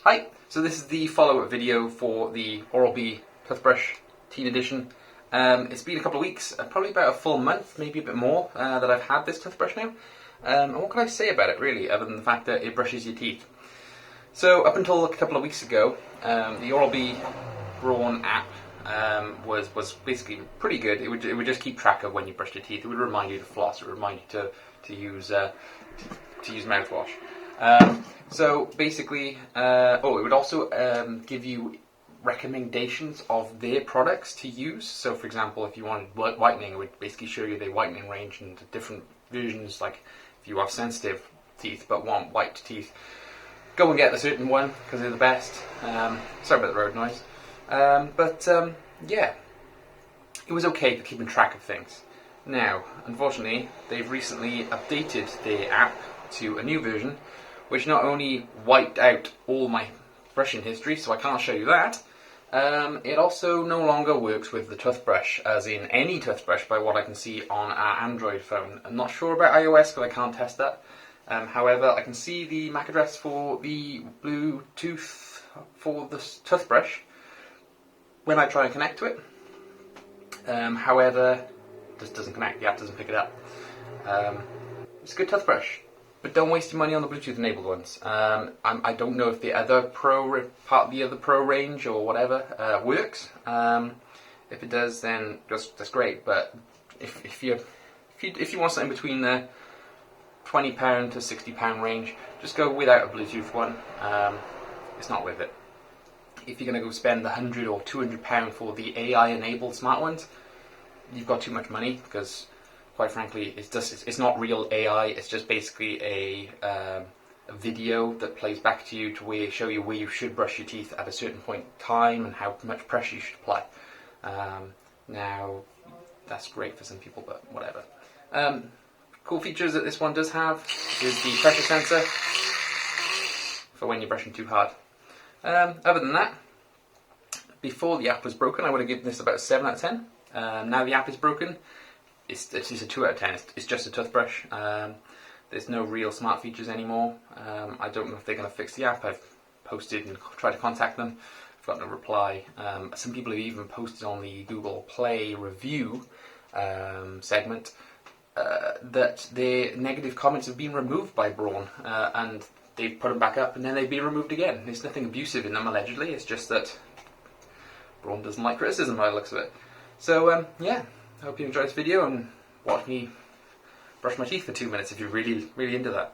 Hi, so this is the follow-up video for the Oral-B toothbrush teen edition. It's been a couple of weeks, probably about a full month, maybe a bit more, that I've had this toothbrush now. And what can I say about it really, other than the fact that it brushes your teeth? So up until a couple of weeks ago, the Oral-B Brawn app was basically pretty good. It would just keep track of when you brushed your teeth. It would remind you to floss. It would remind you to use mouthwash. So basically, it would also give you recommendations of their products to use. So for example, if you wanted whitening, it would basically show you the whitening range and the different versions. Like if you have sensitive teeth but want white teeth, go and get a certain one because they're the best. Sorry about the road noise. Yeah, it was okay for keeping track of things. Now, unfortunately, they've recently updated the app to a new version, which not only wiped out all my brushing history, so I can't show you that, it also no longer works with the toothbrush, as in any toothbrush by what I can see on our Android phone. I'm not sure about iOS because I can't test that. However, I can see the MAC address for the Bluetooth for the toothbrush when I try and connect to it. However, this doesn't connect, the app doesn't pick it up. It's a good toothbrush, but don't waste your money on the Bluetooth enabled ones. I don't know if the other part of the other Pro range or whatever works. If it does, then that's great. But if you want something between the £20 to £60 range, just go without a Bluetooth one. It's not worth it. If you're going to go spend the £100 or £200 for the AI enabled smart ones, you've got too much money, because quite frankly, it's not real AI. It's just basically a video that plays back to you to show you where you should brush your teeth at a certain point in time and how much pressure you should apply. Now, that's great for some people, but whatever. Cool features that this one does have is the pressure sensor for when you're brushing too hard. Other than that, before the app was broken, I would have given this about a 7 out of 10. Now the app is broken, it's a 2 out of 10. It's just a toothbrush. There's no real smart features anymore. I don't know if they're going to fix the app. I've posted and tried to contact them. I've got no reply. Some people have even posted on the Google Play review segment that their negative comments have been removed by Brawn, and they've put them back up and then they've been removed again. There's nothing abusive in them, allegedly. It's just that Brawn doesn't like criticism by the looks of it. So yeah, I hope you enjoyed this video and watch me brush my teeth for 2 minutes if you're really into that.